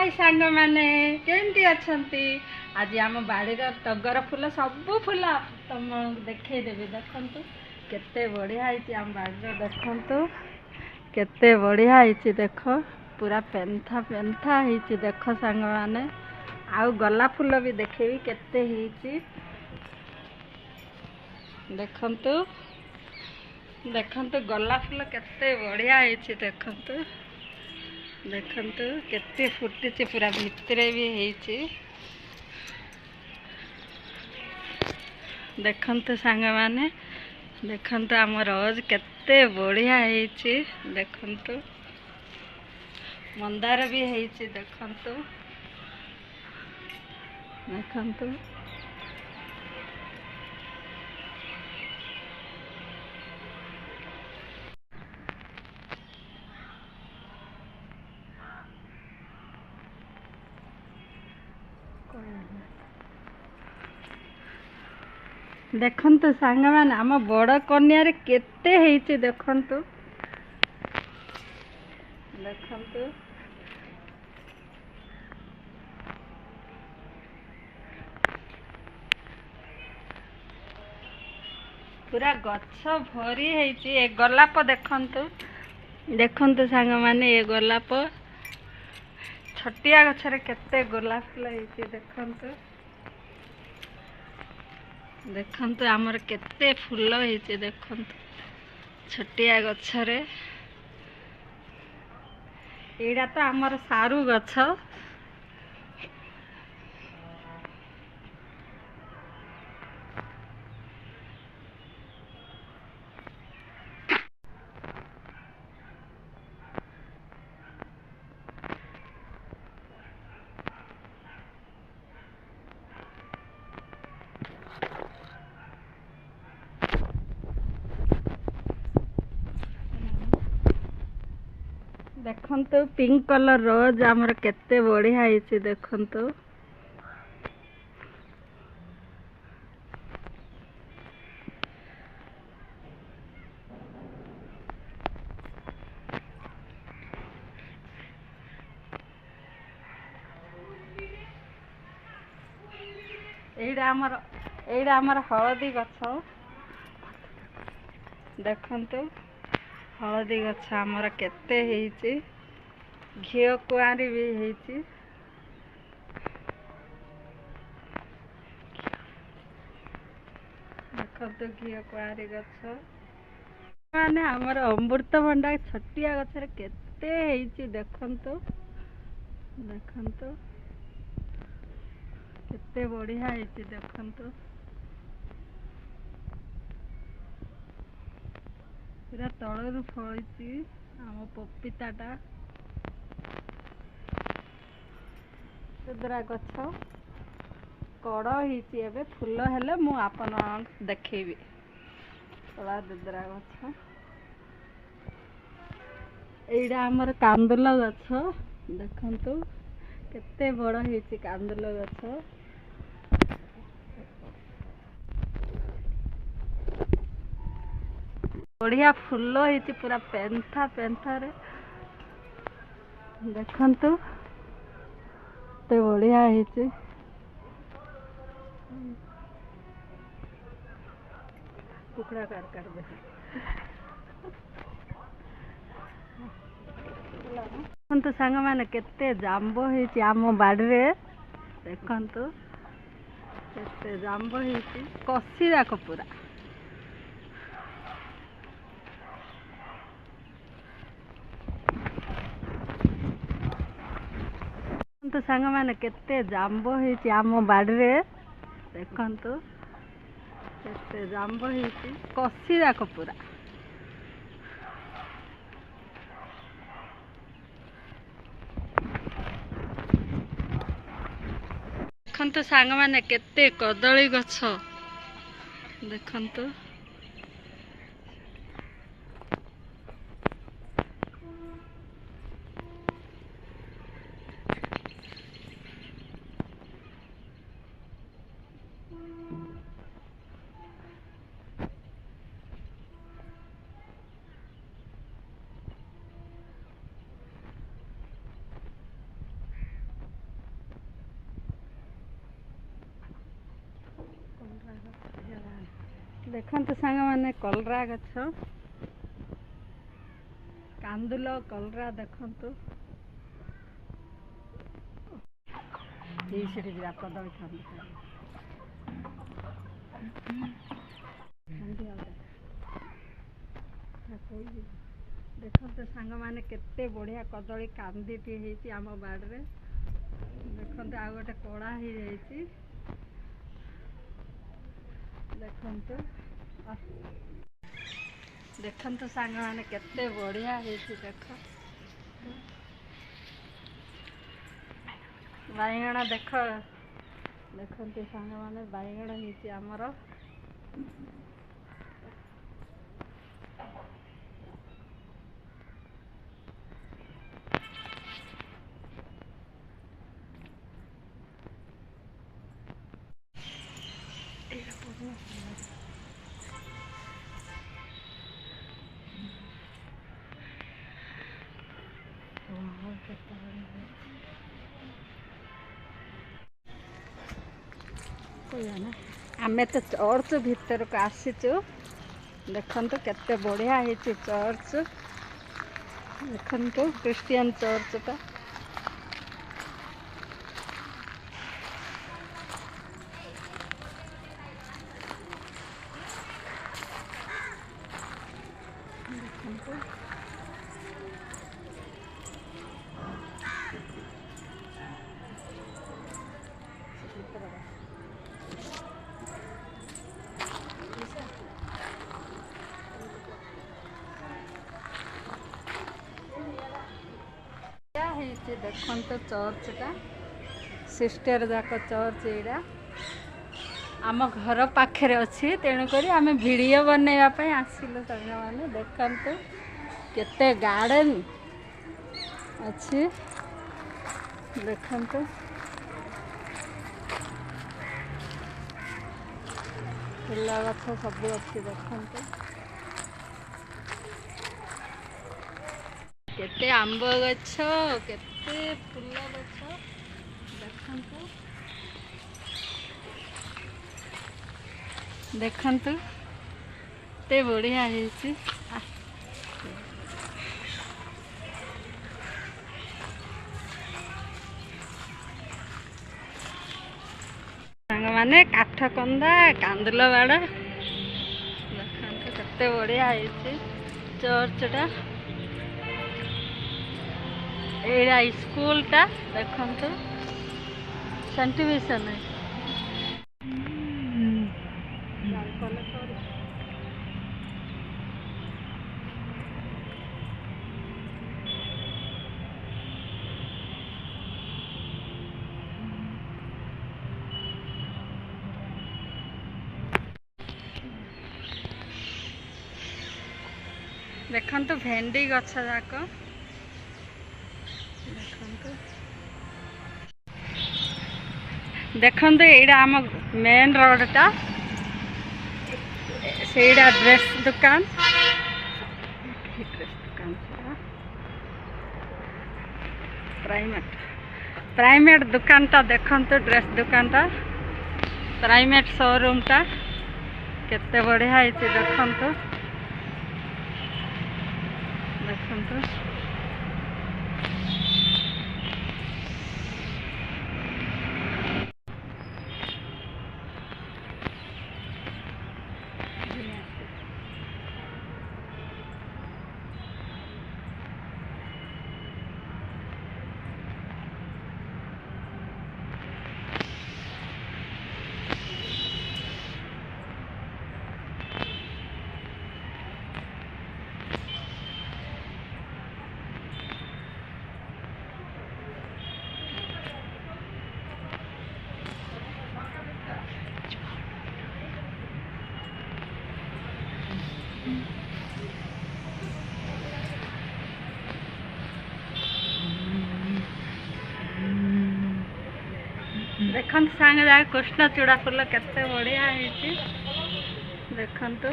हाय सांग माने केमती अछंती। आज आम बाड़ीर टगर फूल सबू फूल तुम देखदेवी देखु केते बढ़िया है आम बाड़ीर देखु केते बढ़िया है देख पूरा पेंथा पेंथा है देख सांग माने आउ गला फूल भी देखेबी केते है देखंतु देखंतु गला फूल केते बढ़िया है देखंतु देखंतु केते फुटी पूरा भितरे भी है देखंतु सांग माने देखंतु आम रोज केते बढ़िया है देखंतु मंदार भी है देखंतु देखंतु देखंतु सांग माने आम बड़ कन्या केते है देखंतु देखंतु पूरा गछ भरी है गोलाप देखंतु देखंतु सांग माने ये गोलाप छटिया गछरे केते गोलाप फूल है देखंतु देखंतु आमर केते फूल है देखंतु छटिया गछरे एटा तो आमर सारू गछ देखंतु पिंक कलर रोज आमर केते बढ़िया है देखंतु एइडा आमर हलदी गछ देखंतु हलदी गछ आमर केते है घिओ कुआरी भी है देखंतु घिओ कुआरी गछ माने आमर अमृतभंडा छटिया गछरे केते है देखंतु देखंतु केते बढ़िया है देखंतु पूरा तलू फली आम पपीताटा दुदरा गछ कड़ हो फूल हेले मु आपन देखेबी तला दुदरा गछ एइडा आमर कांदुल गछ देखंतु केते बड़ है कांदुल गछ बढ़िया फूल है पूरा पेंथा पेंथा रे देखंतु ते बढ़िया है कुकड़ा कर दे देखंतु सांग माने केते जांबो है आम बाड़ी रे देखंतु केते जांबो है कसी जाक पूरा तो सांग माने केते जांबो है आम बाड़ी रे देखंतु केते जांबो है कसी जाक पूरा देखंतु सांग माने केते कदली गछ देखंतु देखते सांग मैंने कलरा गछ कांदुल कलरा देखु कदम देखते सांग मैंने केते बढ़िया कदली कांदी आम बाड़े देखते आ गए कड़ा हो जाइए देखते सांग मैंने केते बढ़िया देख बाइगण देख देखते सांग मैंने बाइगण हो आमर आमे तो चर्च भीतर को आसीचु देखंतु केते बढ़िया है चर्च देखंतु क्रिश्चियन चर्च टा देखते चर्चटा सिस्टर जाक चर्च यहाँ आम घर पाखे अच्छी तेणुक आम वीडियो बनवाई आसिलु सांग मैंने देखते केते गार्डन अच्छी देखते फूल गछ सब अच्छी देखते केते आंब गछ केते फूल गछ देखंतु ते बढ़िया है माने काठकंदा कांदुल बाड़ देखंतु केते बढ़िया है चर्चटा एड़ा स्कूलटा देखंतु सेंट मिशन है देखंतु भेंडी गछ जाक देखंतु एड़ा आम मेन रोडटा सेड़ा ड्रेस दुकान प्राइमेट दुकानटा देखंतु ड्रेस दुकानटा प्राइमेट शोरूमटा केते बढ़िया है देखंतु देखंतु देखंतु सांग जा कृष्ण चूड़ा फूल केते बढ़िया है देखंतु।